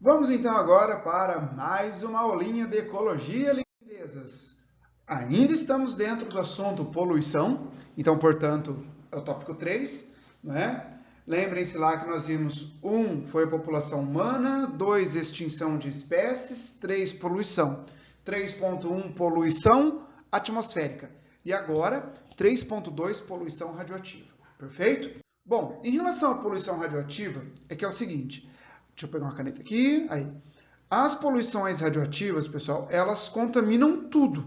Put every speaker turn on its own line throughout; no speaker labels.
Vamos então agora para mais uma aulinha de ecologia, lindezas. Ainda estamos dentro do assunto poluição, então, portanto, é o tópico 3, não é? Lembrem-se lá que nós vimos 1 foi a população humana, 2 extinção de espécies, 3 poluição. 3.1 poluição atmosférica e agora 3.2 poluição radioativa, perfeito? Bom, em relação à poluição radioativa, é que é o seguinte, deixa eu pegar uma caneta aqui, aí. As poluições radioativas, pessoal, elas contaminam tudo,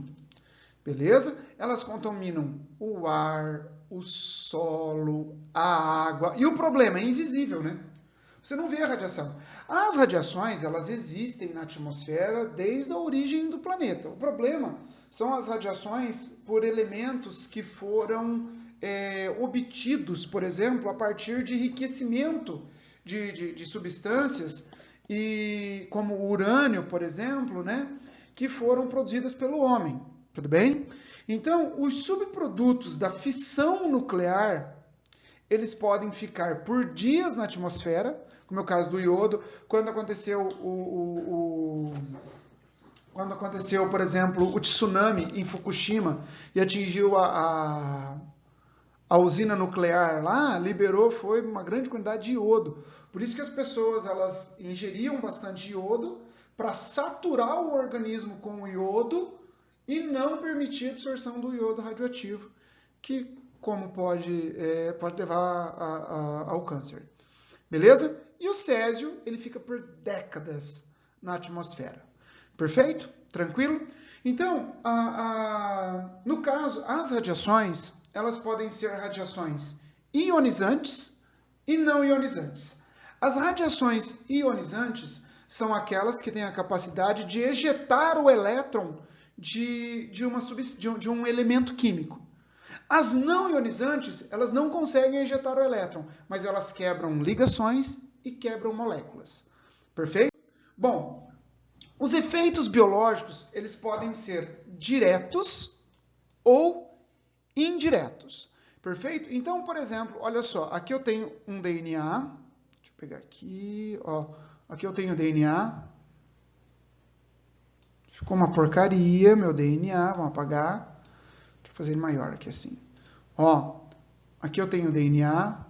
beleza? Elas contaminam o ar, o solo, a água. E o problema é invisível, né? Você não vê a radiação. As radiações, elas existem na atmosfera desde a origem do planeta. O problema são as radiações por elementos que foram obtidos, por exemplo, a partir de enriquecimento de substâncias, e como o urânio, por exemplo, né, que foram produzidas pelo homem. Tudo bem? Então, os subprodutos da fissão nuclear, eles podem ficar por dias na atmosfera, como é o caso do iodo. Quando aconteceu por exemplo, o tsunami em Fukushima e atingiu a usina nuclear lá, liberou, foi uma grande quantidade de iodo. Por isso que as pessoas elas ingeriam bastante iodo para saturar o organismo com o iodo e não permitir a absorção do iodo radioativo, que como pode levar ao câncer. Beleza? E o césio, ele fica por décadas na atmosfera. Perfeito? Tranquilo? Então, no caso, as radiações, elas podem ser radiações ionizantes e não ionizantes. As radiações ionizantes são aquelas que têm a capacidade de ejetar o elétron de um elemento químico. As não ionizantes, elas não conseguem ejetar o elétron, mas elas quebram ligações e quebram moléculas. Perfeito? Bom, os efeitos biológicos, eles podem ser diretos ou indiretos. Perfeito? Então, por exemplo, olha só, aqui eu tenho um DNA. Deixa eu pegar aqui, ó. Aqui eu tenho o DNA. Ficou uma porcaria, meu DNA, vamos apagar. Deixa eu fazer ele maior aqui assim. Ó, aqui eu tenho o DNA.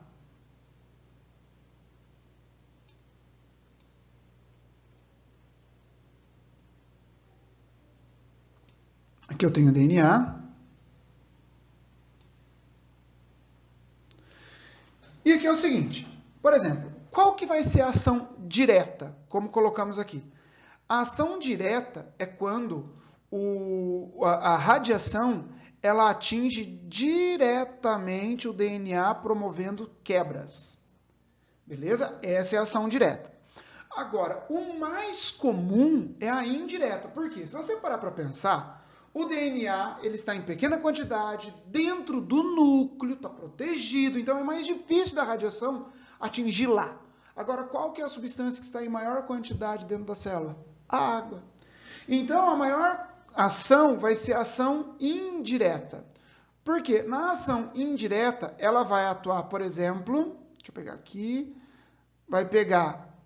Aqui eu tenho o DNA. E aqui é o seguinte, por exemplo, qual que vai ser a ação direta, como colocamos aqui? A ação direta é quando a radiação ela atinge diretamente o DNA, promovendo quebras. Beleza? Essa é a ação direta. Agora, o mais comum é a indireta. Por quê? Se você parar para pensar, o DNA ele está em pequena quantidade, dentro do núcleo, está protegido, então é mais difícil da radiação atingir lá. Agora, qual que é a substância que está em maior quantidade dentro da célula? A água. Então, a maior ação vai ser a ação indireta. Por quê? Na ação indireta, ela vai atuar, por exemplo, deixa eu pegar aqui, vai pegar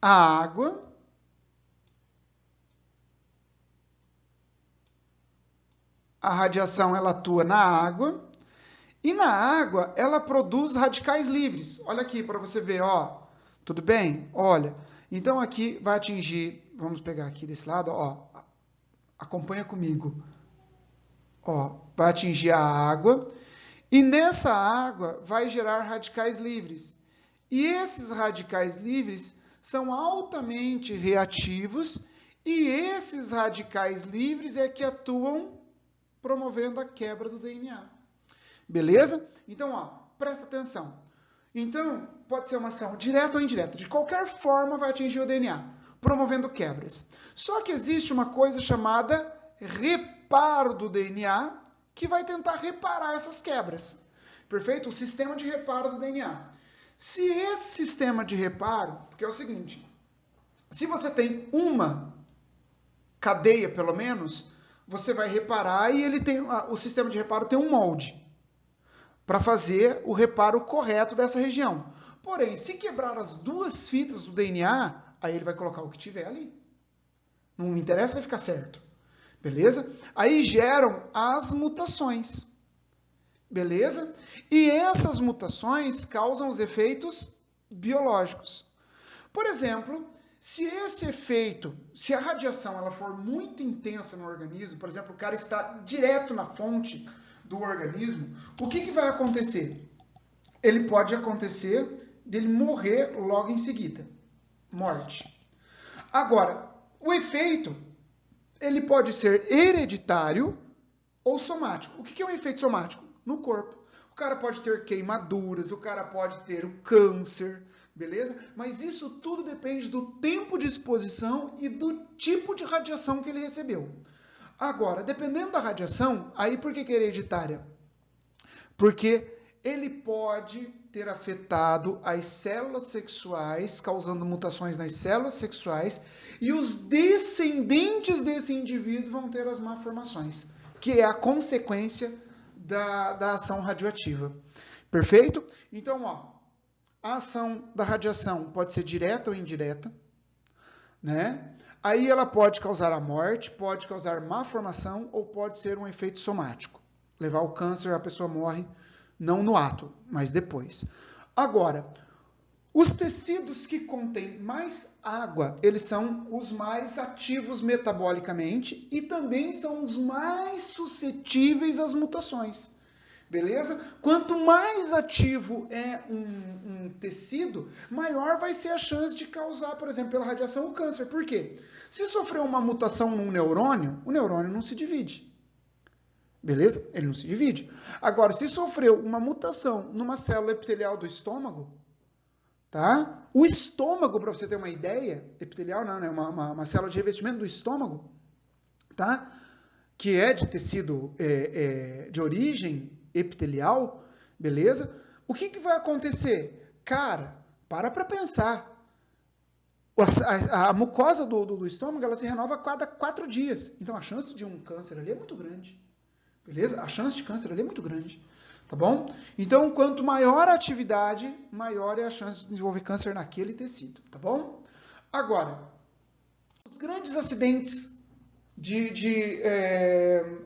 a água, a radiação ela atua na água, e na água ela produz radicais livres. Olha aqui para você ver, ó. Tudo bem? Olha. Então aqui vai atingir, vamos pegar aqui desse lado, ó. Acompanha comigo. Ó, vai atingir a água, e nessa água vai gerar radicais livres. E esses radicais livres são altamente reativos, e esses radicais livres é que atuam promovendo a quebra do DNA. Beleza? Então, ó, presta atenção. Então, pode ser uma ação direta ou indireta. De qualquer forma, vai atingir o DNA, promovendo quebras. Só que existe uma coisa chamada reparo do DNA, que vai tentar reparar essas quebras. Perfeito? O sistema de reparo do DNA. Se esse sistema de reparo, porque é o seguinte, se você tem uma cadeia, pelo menos, você vai reparar e o sistema de reparo tem um molde para fazer o reparo correto dessa região. Porém, se quebrar as duas fitas do DNA, aí ele vai colocar o que tiver ali. Não me interessa, vai ficar certo. Beleza? Aí geram as mutações. Beleza? E essas mutações causam os efeitos biológicos. Por exemplo, se esse efeito, se a radiação ela for muito intensa no organismo, por exemplo, o cara está direto na fonte do organismo, o que vai acontecer? Ele pode acontecer dele morrer logo em seguida. Morte. Agora, o efeito, ele pode ser hereditário ou somático. O que é um efeito somático? No corpo. O cara pode ter queimaduras, o cara pode ter o câncer, beleza? Mas isso tudo depende do tempo de exposição e do tipo de radiação que ele recebeu. Agora, dependendo da radiação, aí por que é hereditária? Porque ele pode ter afetado as células sexuais, causando mutações nas células sexuais, e os descendentes desse indivíduo vão ter as malformações, que é a consequência da ação radioativa. Perfeito? Então, ó, a ação da radiação pode ser direta ou indireta, né? Aí ela pode causar a morte, pode causar malformação ou pode ser um efeito somático. Levar ao câncer, a pessoa morre, não no ato, mas depois. Agora, os tecidos que contêm mais água, eles são os mais ativos metabolicamente e também são os mais suscetíveis às mutações. Beleza? Quanto mais ativo é um tecido, maior vai ser a chance de causar, por exemplo, pela radiação, o câncer. Por quê? Se sofrer uma mutação num neurônio, o neurônio não se divide. Beleza? Ele não se divide. Agora, se sofreu uma mutação numa célula epitelial do estômago, tá? O estômago, para você ter uma ideia, epitelial não, né? Uma célula de revestimento do estômago, tá? Que é de tecido de origem epitelial, beleza? O que vai acontecer? Cara, para pensar. A mucosa do estômago, ela se renova a cada 4 dias. Então, a chance de um câncer ali é muito grande. Beleza? A chance de câncer ali é muito grande. Tá bom? Então, quanto maior a atividade, maior é a chance de desenvolver câncer naquele tecido. Tá bom? Agora, os grandes acidentes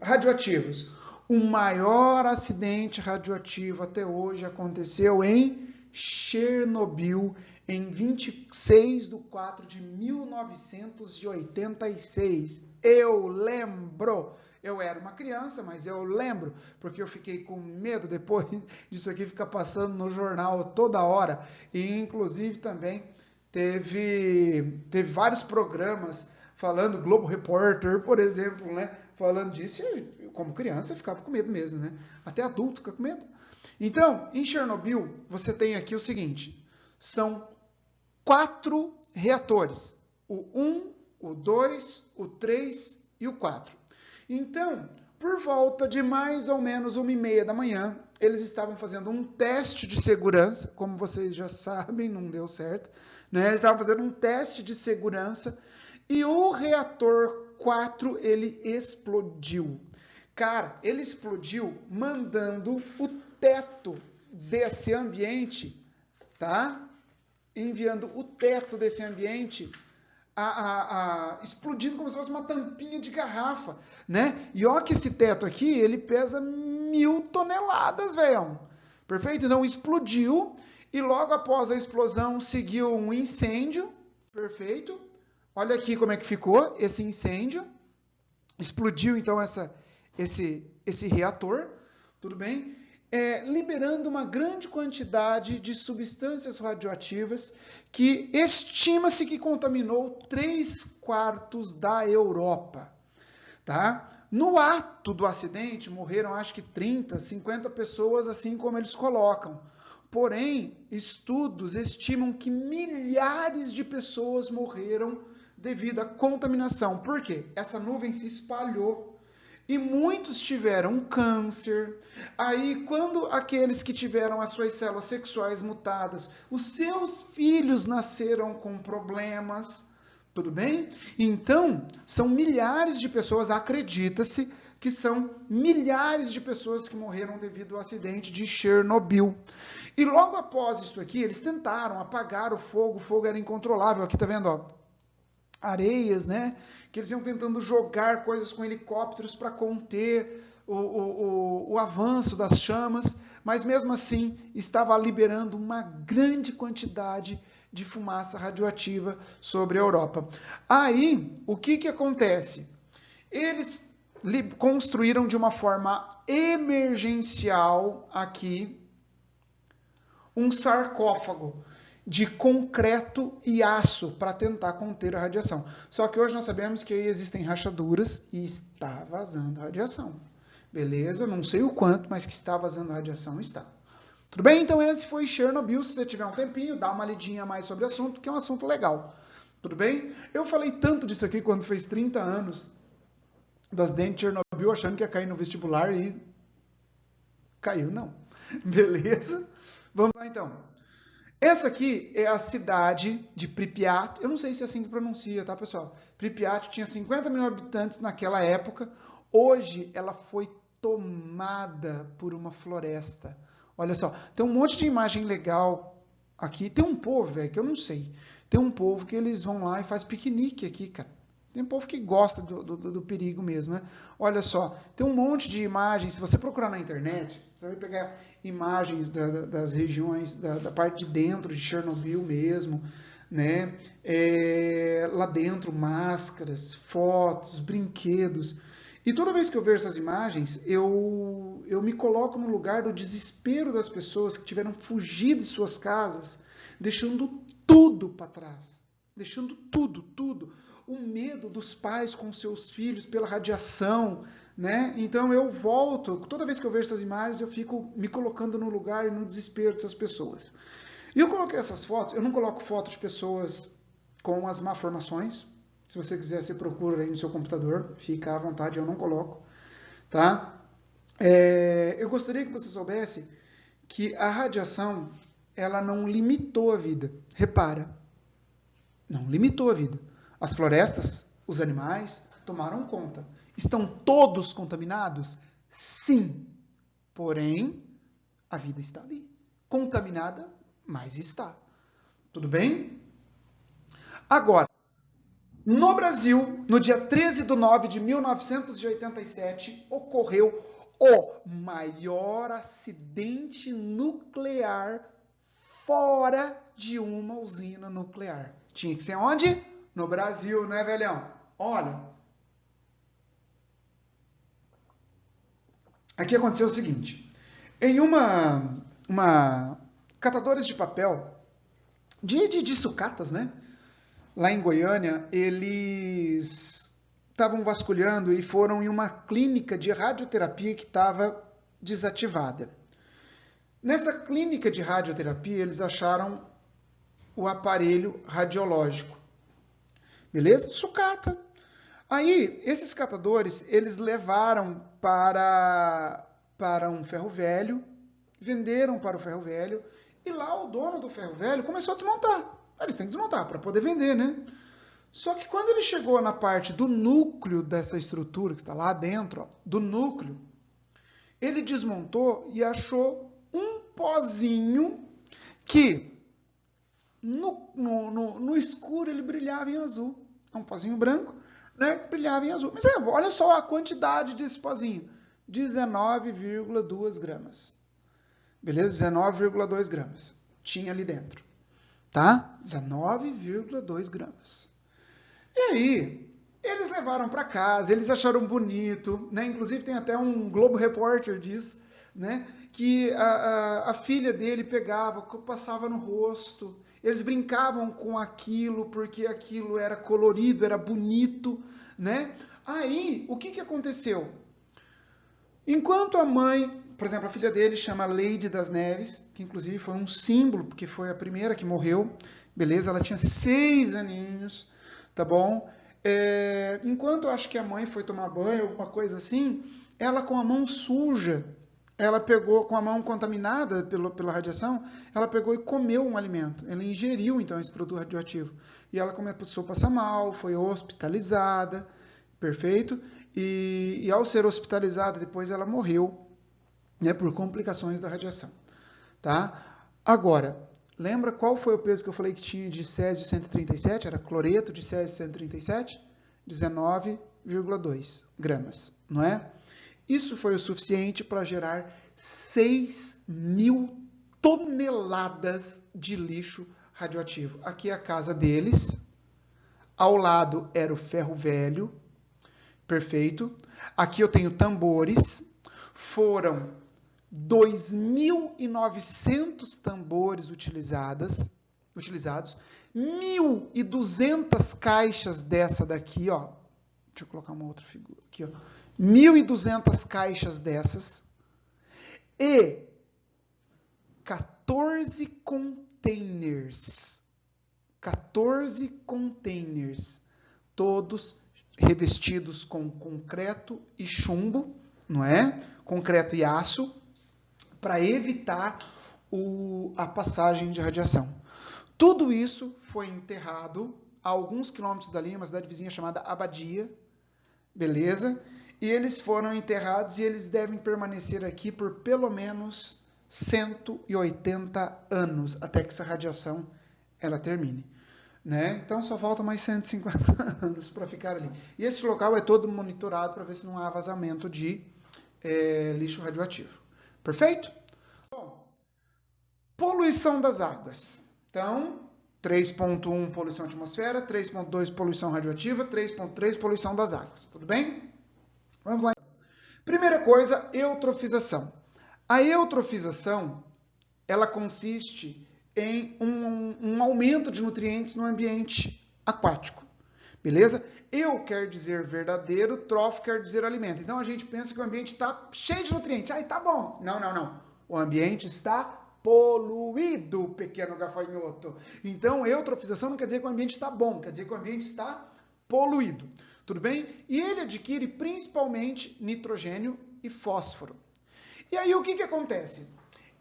radioativos. O maior acidente radioativo até hoje aconteceu em Chernobyl, em 26/4/1986. Eu lembro. Eu era uma criança, mas eu lembro, porque eu fiquei com medo depois disso aqui ficar passando no jornal toda hora. E, inclusive, também teve vários programas falando, Globo Repórter, por exemplo, né? Falando disso, e como criança eu ficava com medo mesmo, né? Até adulto fica com medo. Então, em Chernobyl, você tem aqui o seguinte, são 4 reatores, o 1, o 2, o 3 e o 4. Então, por volta de mais ou menos 1h30 da manhã, eles estavam fazendo um teste de segurança, como vocês já sabem, não deu certo, né? Eles estavam fazendo um teste de segurança e o reator 4, ele explodiu. Cara, ele explodiu mandando o teto desse ambiente, tá? Enviando o teto desse ambiente explodindo como se fosse uma tampinha de garrafa, né? E ó que esse teto aqui, ele pesa 1000 toneladas, velho. Perfeito? Então explodiu e logo após a explosão seguiu um incêndio. Perfeito? Olha aqui como é que ficou esse incêndio. Explodiu então esse reator, tudo bem? Liberando uma grande quantidade de substâncias radioativas que estima-se que contaminou 3/4 da Europa. Tá? No ato do acidente, morreram acho que 30, 50 pessoas, assim como eles colocam. Porém, estudos estimam que milhares de pessoas morreram devido à contaminação. Por quê? Essa nuvem se espalhou. E muitos tiveram câncer. Aí, quando aqueles que tiveram as suas células sexuais mutadas, os seus filhos nasceram com problemas. Tudo bem? Então, são milhares de pessoas, acredita-se que são milhares de pessoas que morreram devido ao acidente de Chernobyl. E logo após isso aqui, eles tentaram apagar o fogo era incontrolável. Aqui tá vendo, ó, areias, né? Que eles iam tentando jogar coisas com helicópteros para conter o avanço das chamas, mas mesmo assim estava liberando uma grande quantidade de fumaça radioativa sobre a Europa. Aí, o que acontece? Eles construíram de uma forma emergencial aqui um sarcófago de concreto e aço para tentar conter a radiação. Só que hoje nós sabemos que aí existem rachaduras e está vazando radiação. Beleza? Não sei o quanto, mas que está vazando radiação, está. Tudo bem? Então esse foi Chernobyl. Se você tiver um tempinho, dá uma lidinha mais sobre o assunto, que é um assunto legal. Tudo bem? Eu falei tanto disso aqui quando fez 30 anos do acidente de Chernobyl, achando que ia cair no vestibular e caiu, não. Beleza? Vamos lá então. Essa aqui é a cidade de Pripyat. Eu não sei se é assim que pronuncia, tá, pessoal? Pripyat tinha 50 mil habitantes naquela época. Hoje ela foi tomada por uma floresta. Olha só, tem um monte de imagem legal aqui. Tem um povo, velho, que eu não sei. Tem um povo que eles vão lá e faz piquenique aqui, cara. Tem um povo que gosta do perigo mesmo, né? Olha só, tem um monte de imagens. Se você procurar na internet, você vai pegar imagens das regiões, da parte de dentro de Chernobyl mesmo, né? Lá dentro, máscaras, fotos, brinquedos. E toda vez que eu vejo essas imagens, eu me coloco no lugar do desespero das pessoas que tiveram fugido de suas casas, deixando tudo para trás. Deixando tudo. O medo dos pais com seus filhos pela radiação, né? Então eu volto, toda vez que eu vejo essas imagens, eu fico me colocando no lugar e no desespero dessas pessoas. E eu coloquei essas fotos, eu não coloco fotos de pessoas com as malformações. Se você quiser, você procura aí no seu computador, fica à vontade, eu não coloco, tá? Eu gostaria que você soubesse que a radiação, ela não limitou a vida. Repara, não limitou a vida. As florestas, os animais, tomaram conta. Estão todos contaminados? Sim. Porém, a vida está ali. Contaminada, mas está. Tudo bem? Agora, no Brasil, no dia 13 de 9 de 1987, ocorreu o maior acidente nuclear fora de uma usina nuclear. Tinha que ser onde? No Brasil, né, velhão? Olha, aqui aconteceu o seguinte. Em uma catadores de papel, de sucatas, né? Lá em Goiânia, eles estavam vasculhando e foram em uma clínica de radioterapia que estava desativada. Nessa clínica de radioterapia, eles acharam o aparelho radiológico. Beleza? Sucata. Aí, esses catadores, eles levaram para um ferro velho, venderam para o ferro velho, e lá o dono do ferro velho começou a desmontar. Eles têm que desmontar para poder vender, né? Só que quando ele chegou na parte do núcleo dessa estrutura, que está lá dentro, ó, do núcleo, ele desmontou e achou um pozinho que no escuro ele brilhava em azul. É um pozinho branco, né, que brilhava em azul. Mas olha só a quantidade desse pozinho. 19,2 gramas. Beleza? 19,2 gramas. Tinha ali dentro. Tá? 19,2 gramas. E aí, eles levaram para casa, eles acharam bonito, né? Inclusive tem até um Globo Repórter disso, né? Que a filha dele pegava, passava no rosto, eles brincavam com aquilo, porque aquilo era colorido, era bonito, né? Aí, o que aconteceu? Enquanto a mãe, por exemplo, a filha dele chama Lady das Neves, que inclusive foi um símbolo, porque foi a primeira que morreu, beleza? Ela tinha 6 aninhos, tá bom? Enquanto eu acho que a mãe foi tomar banho, alguma coisa assim, ela com a mão suja, ela pegou, com a mão contaminada pela radiação, ela pegou e comeu um alimento. Ela ingeriu, então, esse produto radioativo. E ela começou a passar mal, foi hospitalizada, perfeito? E ao ser hospitalizada, depois ela morreu, né, por complicações da radiação. Tá? Agora, lembra qual foi o peso que eu falei que tinha de césio 137? Era cloreto de césio 137? 19,2 gramas, não é? Isso foi o suficiente para gerar 6.000 toneladas de lixo radioativo. Aqui é a casa deles. Ao lado era o ferro velho. Perfeito. Aqui eu tenho tambores. Foram 2.900 tambores utilizados. 1.200 caixas dessa daqui, ó. Deixa eu colocar uma outra figura aqui, ó. 1.200 caixas dessas. E 14 containers. 14 containers. Todos revestidos com concreto e chumbo, não é? Concreto e aço, para evitar a passagem de radiação. Tudo isso foi enterrado a alguns quilômetros dali, uma cidade vizinha chamada Abadia, beleza? E eles foram enterrados e eles devem permanecer aqui por pelo menos 180 anos, até que essa radiação ela termine. Né? Então só falta mais 150 anos para ficar ali. E esse local é todo monitorado para ver se não há vazamento de lixo radioativo. Perfeito? Bom, poluição das águas. Então, 3.1 poluição atmosfera, 3.2 poluição radioativa, 3.3 poluição das águas. Tudo bem? Vamos lá. Primeira coisa, eutrofização. A eutrofização, ela consiste em um aumento de nutrientes no ambiente aquático. Beleza? Eu quer dizer verdadeiro, trofo quer dizer alimento. Então a gente pensa que o ambiente está cheio de nutrientes. Aí tá bom. Não, não, não. O ambiente está poluído, pequeno gafanhoto. Então, eutrofização não quer dizer que o ambiente está bom, quer dizer que o ambiente está poluído. Tudo bem? E ele adquire principalmente nitrogênio e fósforo. E aí o que acontece?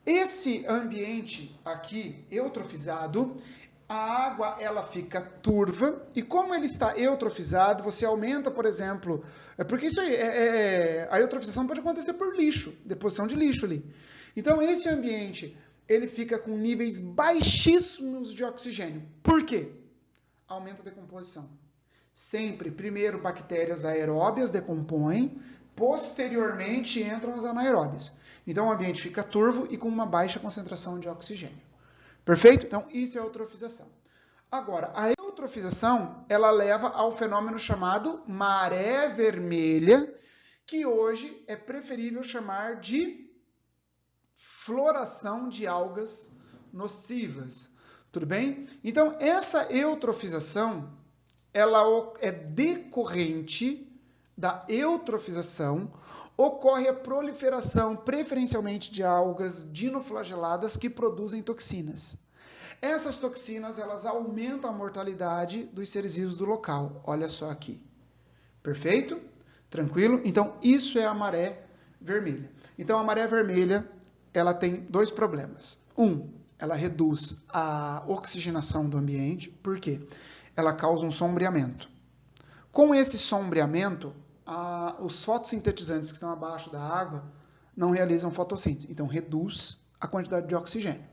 Esse ambiente aqui, eutrofizado, a água ela fica turva, e como ele está eutrofizado, você aumenta, por exemplo, porque isso aí, a eutrofização pode acontecer por lixo, deposição de lixo ali. Então esse ambiente, ele fica com níveis baixíssimos de oxigênio. Por quê? Aumenta a decomposição. Sempre, primeiro, bactérias aeróbias decompõem, posteriormente entram as anaeróbias. Então o ambiente fica turvo e com uma baixa concentração de oxigênio. Perfeito? Então isso é a eutrofização. Agora, a eutrofização, ela leva ao fenômeno chamado maré vermelha, que hoje é preferível chamar de floração de algas nocivas. Tudo bem? Então essa eutrofização, ela é decorrente da eutrofização, ocorre a proliferação, preferencialmente de algas dinoflageladas que produzem toxinas. Essas toxinas, elas aumentam a mortalidade dos seres vivos do local. Olha só aqui. Perfeito? Tranquilo? Então, isso é a maré vermelha. Então, a maré vermelha, ela tem dois problemas. Ela reduz a oxigenação do ambiente. Por quê? Ela causa um sombreamento. Com esse sombreamento, os fotossintetizantes que estão abaixo da água não realizam fotossíntese. Então, reduz a quantidade de oxigênio.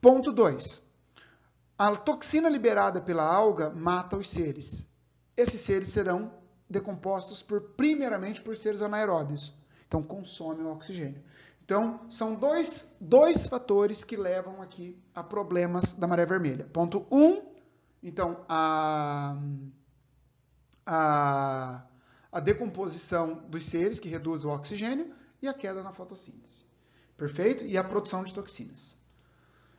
Ponto 2. A toxina liberada pela alga mata os seres. Esses seres serão decompostos primeiramente por seres anaeróbios. Então, consomem o oxigênio. Então, são dois fatores que levam aqui a problemas da maré vermelha. Ponto 1. Então, a decomposição dos seres, que reduz o oxigênio, e a queda na fotossíntese. Perfeito? E a produção de toxinas.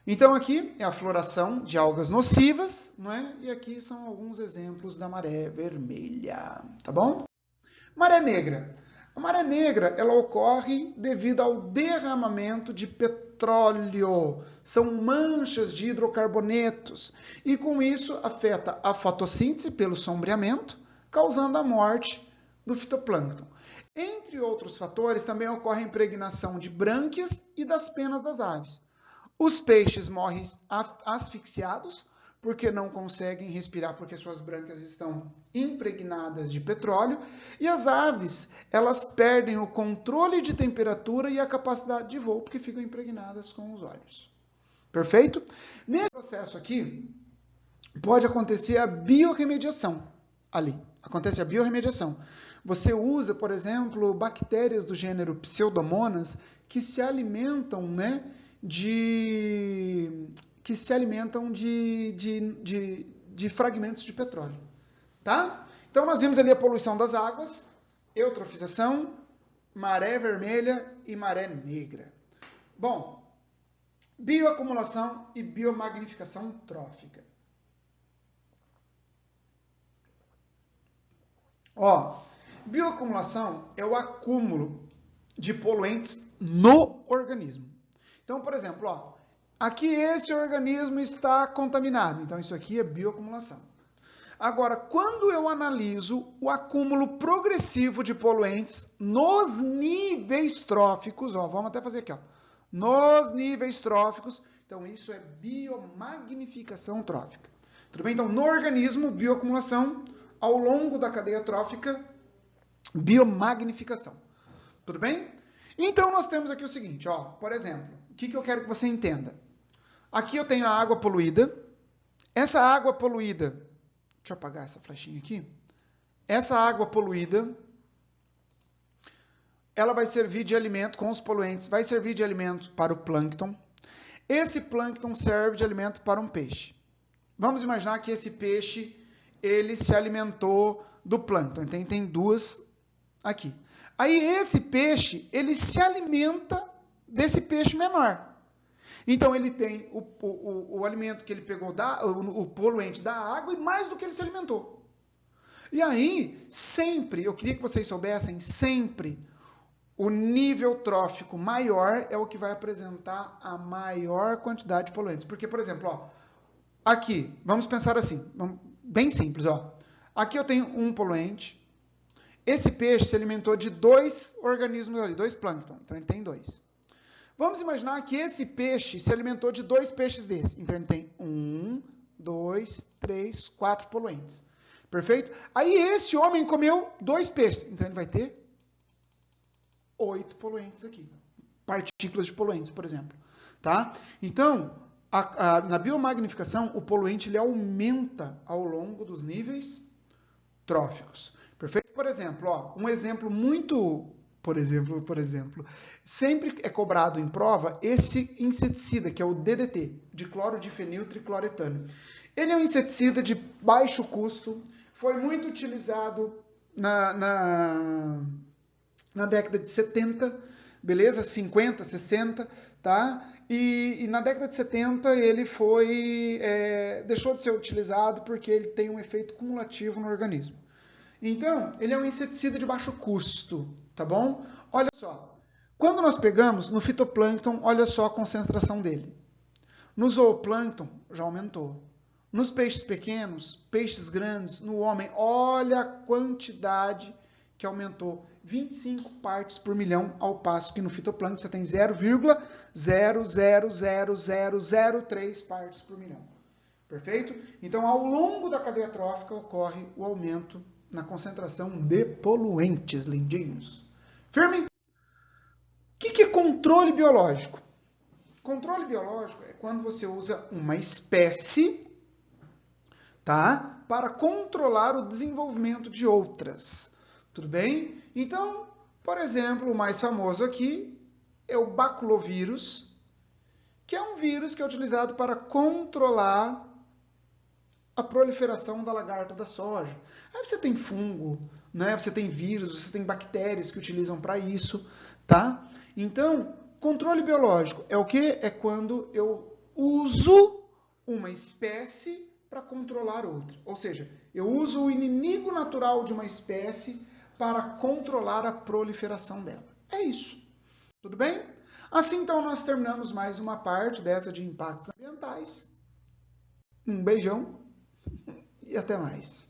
Então, aqui é a floração de algas nocivas, não é? E aqui são alguns exemplos da maré vermelha. Tá bom? Maré negra. A maré negra, ela ocorre devido ao derramamento de petróleo. São manchas de hidrocarbonetos. E, com isso, afeta a fotossíntese pelo sombreamento, causando a morte do fitoplâncton. Entre outros fatores, também ocorre a impregnação de brânquias e das penas das aves. Os peixes morrem asfixiados, porque não conseguem respirar, porque suas brânquias estão impregnadas de petróleo. E as aves, elas perdem o controle de temperatura e a capacidade de voo, porque ficam impregnadas com os olhos. Perfeito? Nesse processo aqui, pode acontecer a biorremediação ali. Acontece a biorremediação. Você usa, por exemplo, bactérias do gênero Pseudomonas que se alimentam, né, de fragmentos de petróleo. Tá? Então, nós vimos ali a poluição das águas, eutrofização, maré vermelha e maré negra. Bom, bioacumulação e biomagnificação trófica. Bioacumulação é o acúmulo de poluentes no organismo. Então, por exemplo, aqui esse organismo está contaminado. Então, isso aqui é bioacumulação. Agora, quando eu analiso o acúmulo progressivo de poluentes nos níveis tróficos, vamos até fazer aqui, nos níveis tróficos, então isso é biomagnificação trófica. Tudo bem? Então, no organismo, bioacumulação, ao longo da cadeia trófica, biomagnificação. Tudo bem? Então, nós temos aqui o seguinte, por exemplo, o que eu quero que você entenda? Aqui eu tenho a água poluída. Essa água poluída, deixa eu apagar essa flechinha aqui. Essa água poluída, ela vai servir de alimento com os poluentes, vai servir de alimento para o plâncton. Esse plâncton serve de alimento para um peixe. Vamos imaginar que esse peixe, ele se alimentou do plâncton. Então, tem duas aqui. Aí, esse peixe, ele se alimenta desse peixe menor. Então, ele tem o alimento que ele pegou, o poluente da água, e mais do que ele se alimentou. E aí, sempre, eu queria que vocês soubessem, sempre, o nível trófico maior é o que vai apresentar a maior quantidade de poluentes. Porque, por exemplo, aqui, vamos pensar assim, bem simples, Aqui eu tenho um poluente. Esse peixe se alimentou de 2 organismos ali, 2 plâncton. Então, ele tem 2. Vamos imaginar que esse peixe se alimentou de 2 peixes desses. Então, ele tem 1, 2, 3, 4 poluentes. Perfeito? Aí, esse homem comeu 2 peixes. Então, ele vai ter 8 poluentes aqui. Partículas de poluentes, por exemplo. Tá? Então, na biomagnificação, o poluente ele aumenta ao longo dos níveis tróficos. Perfeito? Por exemplo, um exemplo muito... Por exemplo, sempre é cobrado em prova esse inseticida, que é o DDT, de clorodifeniltricloretano. Ele é um inseticida de baixo custo, foi muito utilizado na década de 70, beleza? 50, 60, tá? E na década de 70 ele deixou de ser utilizado porque ele tem um efeito cumulativo no organismo. Então, ele é um inseticida de baixo custo, tá bom? Olha só, quando nós pegamos no fitoplâncton, olha só a concentração dele. No zooplâncton, já aumentou. Nos peixes pequenos, peixes grandes, no homem, olha a quantidade que aumentou. 25 partes por milhão, ao passo que no fitoplâncton você tem 0,00003 partes por milhão. Perfeito? Então, ao longo da cadeia trófica, ocorre o aumento na concentração de poluentes, lindinhos. Firme? O que é controle biológico? Controle biológico é quando você usa uma espécie, tá, para controlar o desenvolvimento de outras. Tudo bem? Então, por exemplo, o mais famoso aqui é o baculovírus, que é um vírus que é utilizado para controlar a proliferação da lagarta da soja. Aí você tem fungo, né? Você tem vírus, você tem bactérias que utilizam para isso, tá? Então, controle biológico é o quê? É quando eu uso uma espécie para controlar outra. Ou seja, eu uso o inimigo natural de uma espécie para controlar a proliferação dela. É isso. Tudo bem? Assim, então, nós terminamos mais uma parte dessa de impactos ambientais. Um beijão e até mais.